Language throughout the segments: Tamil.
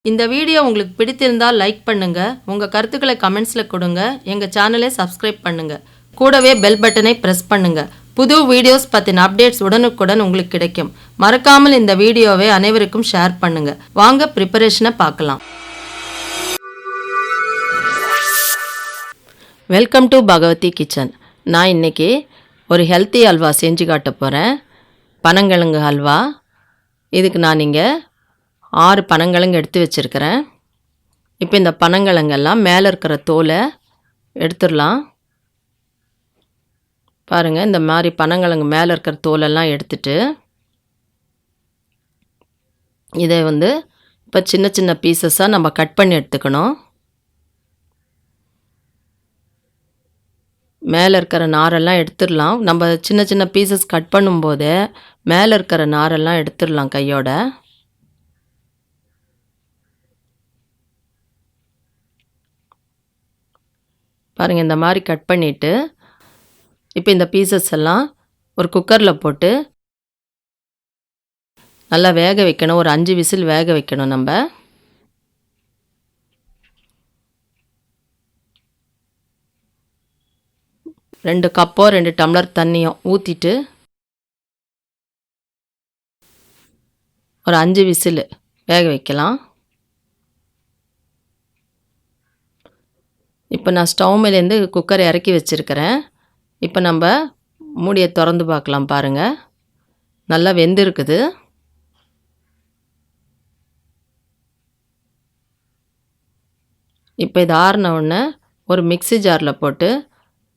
இந்த வீடியோ உங்களுக்கு பிடித்திருந்தால் லைக் பண்ணுங்க, உங்க கருத்துக்களை கமெண்ட்ஸ்ல கொடுங்க, எங்க சேனலை சப்ஸ்கிரைப் பண்ணுங்க. கூடவே பெல் பட்டனை பிரஸ் பண்ணுங்க. புது வீடியோஸ் பத்தின அப்டேட்ஸ் உடனுக்குடன் உங்களுக்கு கிடைக்கும். மறக்காமல் இந்த வீடியோவை அனைவருக்கும் ஷேர் பண்ணுங்க. வாங்க ப்ரிப்பரேஷனை பார்க்கலாம். Welcome to Bhagavathi kitchen. நான் இன்னைக்கு ஒரு ஹெல்த்தி ஹல்வா செஞ்சு காட்ட போகிறேன். பனங்கிழங்கு ஹல்வா. இதுக்கு நான் இங்கே 6 பனங்கிழங்கு எடுத்து வச்சுருக்கிறேன். இப்போ இந்த பனங்கிழங்கெல்லாம் மேலே இருக்கிற தோலை எடுத்துடலாம். பாருங்கள், இந்த மாதிரி பனங்கிழங்கு மேலே இருக்கிற தோலெல்லாம் எடுத்துட்டு இதை இப்போ சின்ன சின்ன பீசஸாக நம்ம கட் பண்ணி எடுத்துக்கணும். மேலே இருக்கிற நாரெல்லாம் எடுத்துடலாம். நம்ம சின்ன சின்ன பீசஸ் கட் பண்ணும்போதே மேலே இருக்கிற நாரெல்லாம் எடுத்துடலாம் கையோட. பாருங்கள், இந்த மாதிரி கட் பண்ணிவிட்டு இப்போ இந்த பீசஸ் எல்லாம் ஒரு குக்கரில் போட்டு நல்லா வேக வைக்கணும். ஒரு 5 விசில் வேக வைக்கணும். நம்ம 2 கப்போ 2 டம்ளர் தண்ணியும் ஊற்றிட்டு ஒரு 5 விசில் வேக வைக்கலாம். இப்போ நான் ஸ்டவ் மேலேருந்து குக்கரை இறக்கி வச்சுருக்கிறேன். இப்போ நம்ம மூடியை திறந்து பார்க்கலாம். பாருங்கள், நல்லா வெந்திருக்குது. இப்போ இது ஆறின உடனே ஒரு மிக்ஸி ஜாரில் போட்டு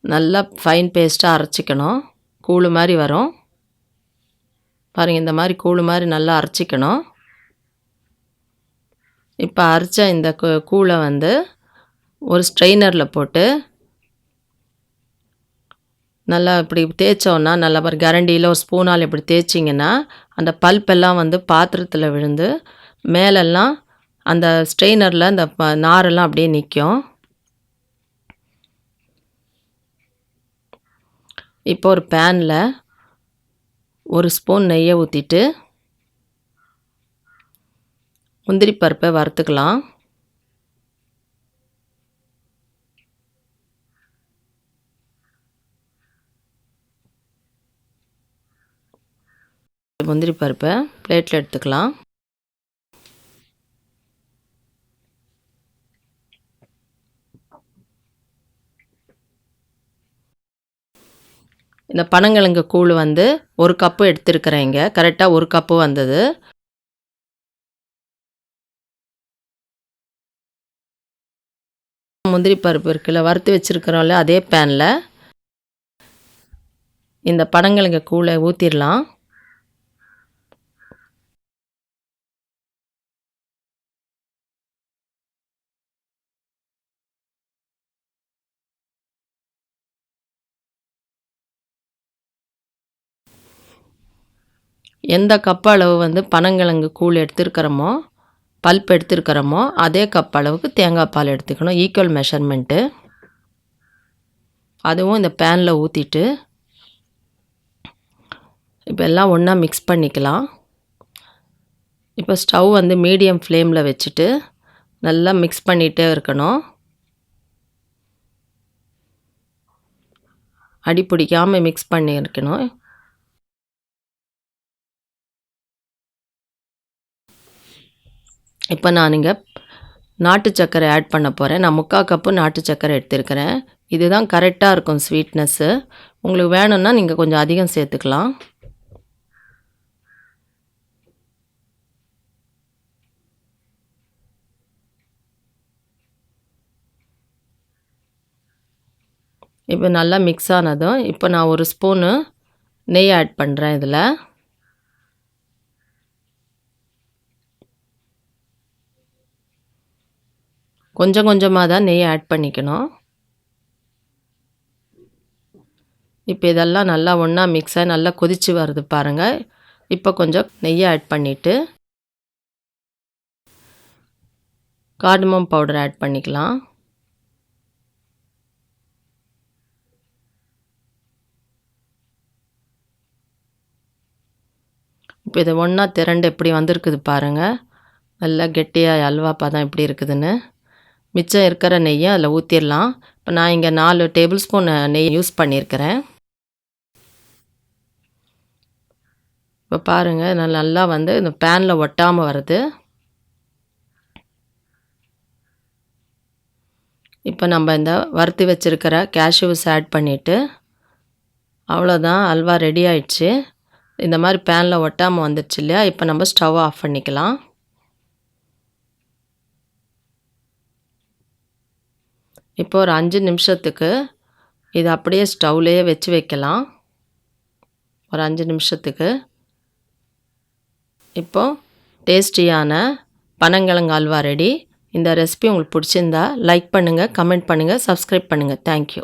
நல்லா ஃபைன் பேஸ்ட்டாக அரைச்சிக்கணும். கூழு மாதிரி வரும். பாருங்கள், இந்த மாதிரி கூழு மாதிரி நல்லா அரைச்சிக்கணும். இப்போ அரைச்ச இந்த கூழை ஒரு ஸ்ட்ரெயினரில் போட்டு நல்லா இப்படி தேய்ச்சோன்னா, நல்லா ஒரு கரண்டியில் ஒரு ஸ்பூனால் இப்படி தேய்ச்சிங்கன்னா அந்த பல்ப்பெல்லாம் பாத்திரத்தில் விழுந்து மேலெல்லாம் அந்த ஸ்ட்ரெயினரில் அந்த நாரெல்லாம் அப்படியே நிற்கும். இப்போ ஒரு பேனில் ஒரு ஸ்பூன் நெய்யை ஊற்றிட்டு முந்திரி பருப்பை வறுத்துக்கலாம். முந்திரி பருப்பை பிளேட்டில் எடுத்துக்கலாம். இந்த பனங்கிழங்கு கூழ் 1 கப்பு எடுத்துருக்கிறேன். இங்கே கரெக்டாக 1 கப்பு வந்தது. முந்திரி பருப்பு இருக்குல்ல, வறுத்து வச்சுருக்கிறோம்ல, அதே பேனில் இந்த பனங்கிழங்கு கூழை ஊற்றிடலாம். எந்த கப் அளவு பனங்கிழங்கு கூழ் எடுத்துருக்கிறோமோ, பல்ப் எடுத்துருக்கிறோமோ, அதே கப் அளவுக்கு தேங்காய் பால் எடுத்துக்கணும். Equal measurement. அதுவும் இந்த பேனில் ஊற்றிட்டு இப்போ எல்லாம் ஒன்றா மிக்ஸ் பண்ணிக்கலாம். இப்போ ஸ்டவ் மீடியம் ஃப்ளேமில் வச்சுட்டு நல்லா மிக்ஸ் பண்ணிகிட்டே இருக்கணும். அடி பிடிக்காமல் மிக்ஸ் பண்ணி இருக்கணும். இப்போ நான் இங்கே நாட்டு சர்க்கரை ஆட் பண்ண போகிறேன். நான் 3/4 கப்பு நாட்டு சர்க்கரை எடுத்துருக்கிறேன். இதுதான் கரெக்டாக இருக்கும் ஸ்வீட்னஸ்ஸு. உங்களுக்கு வேணும்னா நீங்கள் கொஞ்சம் அதிகம் சேர்த்துக்கலாம். இப்போ நல்லா மிக்ஸ் ஆனதும் இப்போ நான் 1 ஸ்பூனு நெய் ஆட் பண்ணுறேன். இதில் கொஞ்சம் கொஞ்சமாக தான் நெய் ஆட் பண்ணிக்கணும். இப்போ இதெல்லாம் நல்லா ஒன்றா மிக்ஸ் ஆகி நல்லா கொதித்து வருது பாருங்கள். இப்போ கொஞ்சம் நெய்யை ஆட் பண்ணிவிட்டு கார்டமம் பவுடர் ஆட் பண்ணிக்கலாம். இப்போ இதை ஒன்றா திரண்டு எப்படி வந்திருக்குது பாருங்கள். நல்லா கெட்டியாக அல்வா பதம் எப்படி இருக்குதுன்னு. மிச்சம் இருக்கிற நெய்யை அதில் ஊற்றிடலாம். இப்போ நான் இங்கே 4 டேபிள் ஸ்பூன் நெய் யூஸ் பண்ணியிருக்கிறேன். இப்போ பாருங்கள், நல்லா வந்து இந்த பேனில் ஒட்டாமல் வருது. இப்போ நம்ம இந்த வறுத்து வச்சுருக்கிற கேஷ்யூஸ் ஆட் பண்ணிவிட்டு, அவ்வளோதான், அல்வா ரெடி ஆயிடுச்சு. இந்த மாதிரி பேனில் ஒட்டாமல் வந்துடுச்சு இல்லையா? இப்போ நம்ம ஸ்டவ் ஆஃப் பண்ணிக்கலாம். இப்போ ஒரு 5 நிமிஷத்துக்கு இது அப்படியே ஸ்டவ்லேயே வச்சு வைக்கலாம். ஒரு 5 நிமிஷத்துக்கு. இப்போது டேஸ்டியான பனங்கிழங்கு அல்வா ரெடி. இந்த ரெசிபி உங்களுக்கு பிடிச்சிருந்தா லைக் பண்ணுங்கள், கமெண்ட் பண்ணுங்கள், சப்ஸ்கிரைப் பண்ணுங்கள். தேங்க்யூ.